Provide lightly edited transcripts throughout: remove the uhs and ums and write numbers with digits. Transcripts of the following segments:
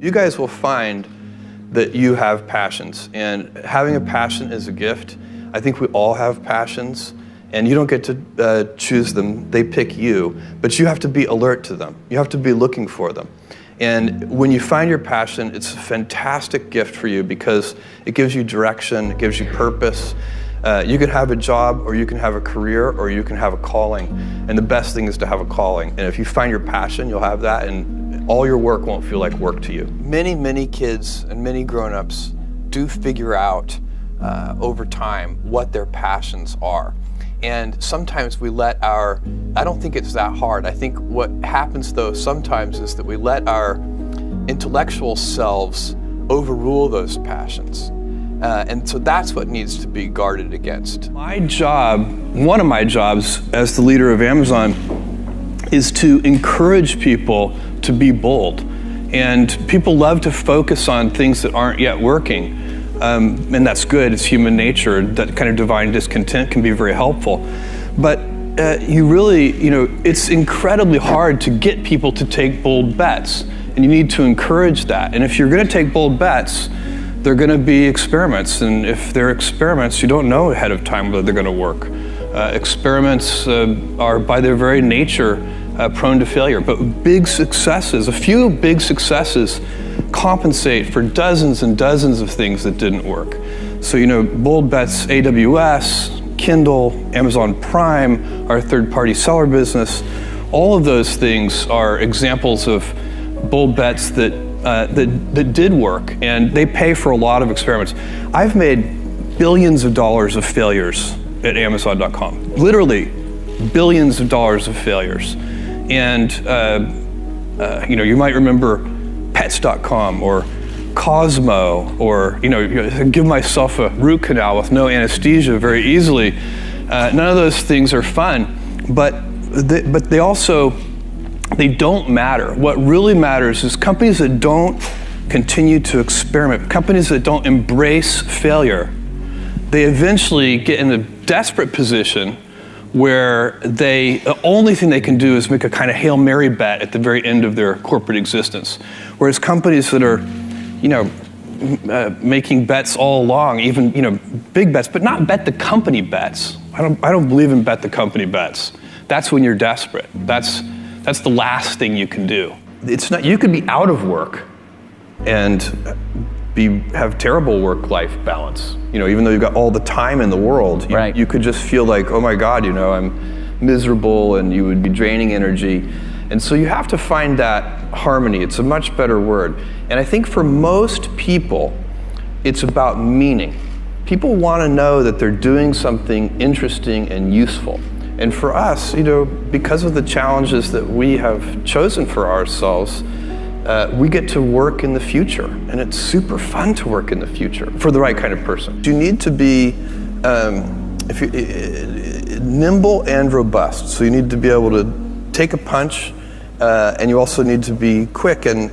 You guys will find that you have passions, and having a passion is a gift. I think we all have passions, and you don't get to choose them, they pick you, but you have to be alert to them. You have to be looking for them. And when you find your passion, it's a fantastic gift for you because it gives you direction, it gives you purpose. You can have a job, or you can have a career, or you can have a calling. And the best thing is to have a calling. And if you find your passion, you'll have that, and all your work won't feel like work to you. Many kids and many grown-ups do figure out over time what their passions are. And sometimes we let I don't think it's that hard. I think what happens though sometimes is that we let our intellectual selves overrule those passions. And so that's what needs to be guarded against. My job, one of my jobs as the leader of Amazon, is to encourage people to be bold. And people love to focus on things that aren't yet working. And that's good, it's human nature. That kind of divine discontent can be very helpful. But it's incredibly hard to get people to take bold bets. And you need to encourage that. And if you're gonna take bold bets, they're going to be experiments, and if they're experiments, you don't know ahead of time whether they're going to work. Experiments are by their very nature prone to failure, but a few big successes compensate for dozens and dozens of things that didn't work. So bold bets, AWS, Kindle, Amazon Prime, our third-party seller business, all of those things are examples of bold bets that did work, and they pay for a lot of experiments. I've made billions of dollars of failures at Amazon.com. Literally, billions of dollars of failures. And you might remember Pets.com or Cosmo, or give myself a root canal with no anesthesia very easily. None of those things are fun, but they don't matter. What really matters is companies that don't continue to experiment, companies that don't embrace failure, they eventually get in a desperate position where the only thing they can do is make a kind of Hail Mary bet at the very end of their corporate existence. Whereas companies that are, making bets all along, even, big bets, but not bet the company bets. I don't believe in bet the company bets. That's when you're desperate. That's the last thing you can do. It's not. You could be out of work and have terrible work-life balance. Even though you've got all the time in the world, right. You could just feel like, oh my God, I'm miserable, and you would be draining energy. And so you have to find that harmony. It's a much better word. And I think for most people, it's about meaning. People want to know that they're doing something interesting and useful. And for us, because of the challenges that we have chosen for ourselves, we get to work in the future, and it's super fun to work in the future for the right kind of person. You need to be nimble and robust. So you need to be able to take a punch, and you also need to be quick and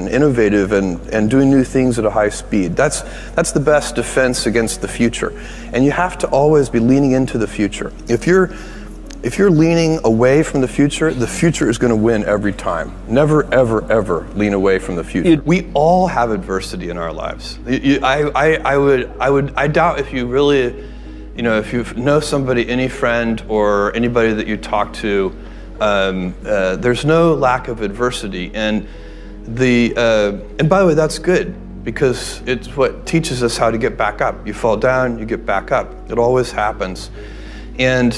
innovative and doing new things at a high speed. That's the best defense against the future. And you have to always be leaning into the future. If you're leaning away from the future is going to win every time. Never, ever, ever lean away from the future. We all have adversity in our lives. I doubt if you really, if you know somebody, any friend or anybody that you talk to, there's no lack of adversity, and by the way, that's good, because it's what teaches us how to get back up. You fall down, you get back up. It always happens. And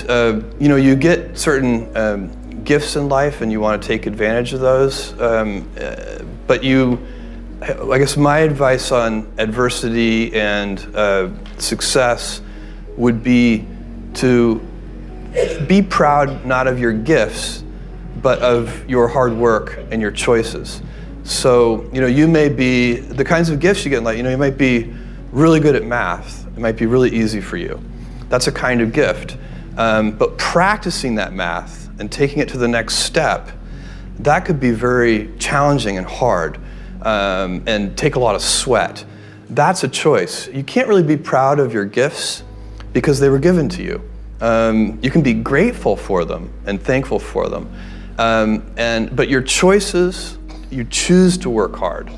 you get certain gifts in life, and you want to take advantage of those. But I guess my advice on adversity and success would be to be proud not of your gifts, but of your hard work and your choices. So, you may be, the kinds of gifts you get in life, you might be really good at math. It might be really easy for you. That's a kind of gift. But practicing that math and taking it to the next step, that could be very challenging and hard, and take a lot of sweat. That's a choice. You can't really be proud of your gifts because they were given to you. You can be grateful for them and thankful for them. But your choices you choose to work hard.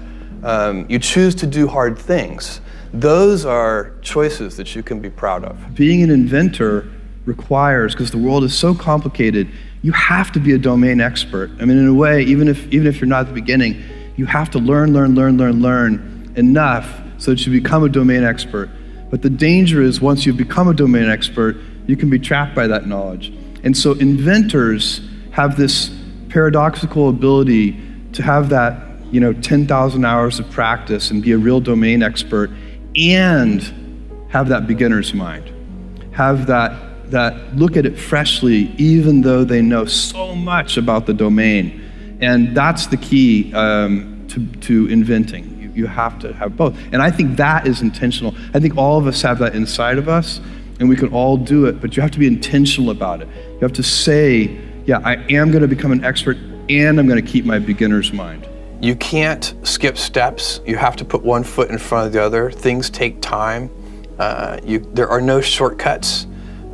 You choose to do hard things. Those are choices that you can be proud of. Being an inventor requires, because the world is so complicated, you have to be a domain expert. I mean, in a way, even if you're not at the beginning, you have to learn enough so that you become a domain expert. But the danger is once you become a domain expert, you can be trapped by that knowledge. And so inventors have this paradoxical ability to have that 10,000 hours of practice and be a real domain expert and have that beginner's mind. Have that look at it freshly, even though they know so much about the domain. And that's the key to inventing. You have to have both. And I think that is intentional. I think all of us have that inside of us, and we can all do it, but you have to be intentional about it. You have to say, yeah, I am going to become an expert, and I'm going to keep my beginner's mind. You can't skip steps. You have to put one foot in front of the other. Things take time. There are no shortcuts.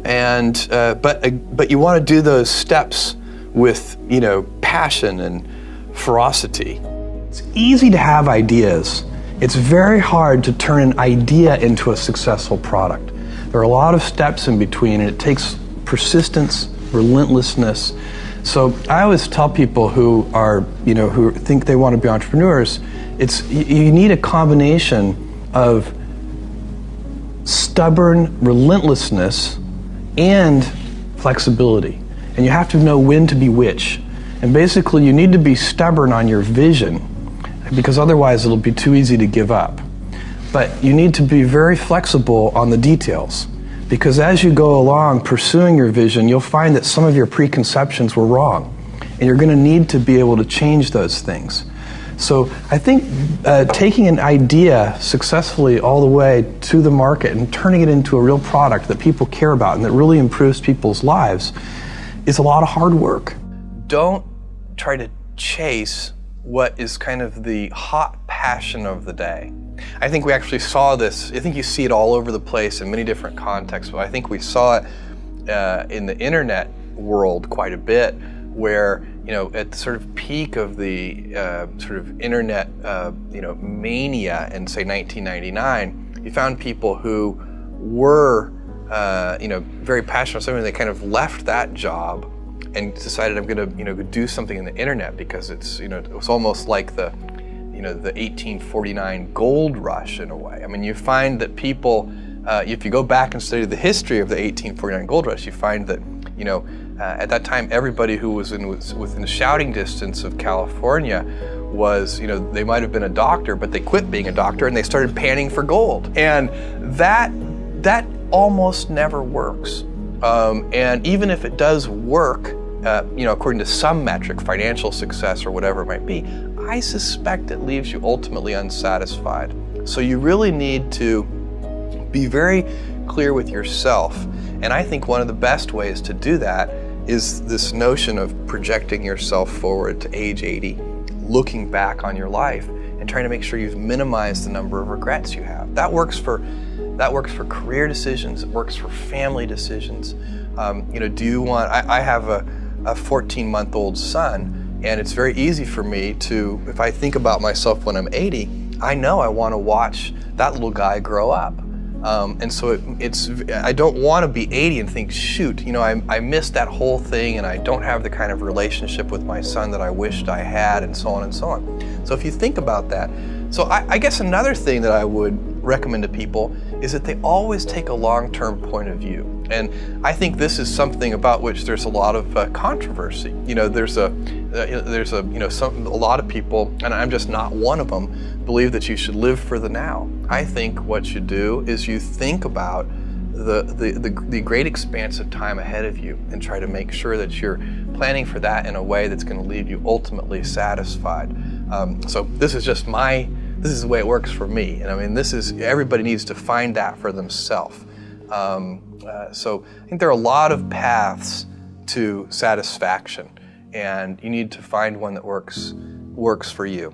And but you want to do those steps with passion and ferocity. It's easy to have ideas. It's very hard to turn an idea into a successful product. There are a lot of steps in between, and it takes persistence, relentlessness. So I always tell people who think they want to be entrepreneurs, you need a combination of stubborn relentlessness and flexibility. And you have to know when to be which. And basically you need to be stubborn on your vision, because otherwise it'll be too easy to give up. But you need to be very flexible on the details, because as you go along pursuing your vision, you'll find that some of your preconceptions were wrong, and you're going to need to be able to change those things. So I think taking an idea successfully all the way to the market and turning it into a real product that people care about and that really improves people's lives is a lot of hard work. Don't try to chase what is kind of the hot passion of the day. I think we actually saw this. I think you see it all over the place in many different contexts, but I think we saw it in the internet world quite a bit, where at the sort of peak of the sort of internet mania in, say, 1999, you found people who were very passionate about something. They kind of left that job and decided, I'm going to do something in the internet, because it's it was almost like the the 1849 gold rush in a way. I mean, you find that people, if you go back and study the history of the 1849 gold rush, you find that at that time everybody who was within shouting distance of California was they might have been a doctor, but they quit being a doctor and they started panning for gold, and that almost never works. And even if it does work, according to some metric, financial success or whatever it might be, I suspect it leaves you ultimately unsatisfied. So you really need to be very clear with yourself. And I think one of the best ways to do that is this notion of projecting yourself forward to age 80, looking back on your life and trying to make sure you've minimized the number of regrets you have. That works for career decisions. It works for family decisions. Do you want? I have a 14-month-old son, and it's very easy for me to, if I think about myself when I'm 80, I know I want to watch that little guy grow up. And so I don't want to be 80 and think, shoot, I missed that whole thing, and I don't have the kind of relationship with my son that I wished I had, and so on and so on. So if you think about that, so I guess another thing that I would recommend to people is that they always take a long-term point of view. And I think this is something about which there's a lot of controversy. There's a lot of people, and I'm just not one of them, believe that you should live for the now. I think what you do is you think about the great expanse of time ahead of you and try to make sure that you're planning for that in a way that's going to leave you ultimately satisfied. So this is the way it works for me. And I mean, everybody needs to find that for themselves. So I think there are a lot of paths to satisfaction, and you need to find one that works for you.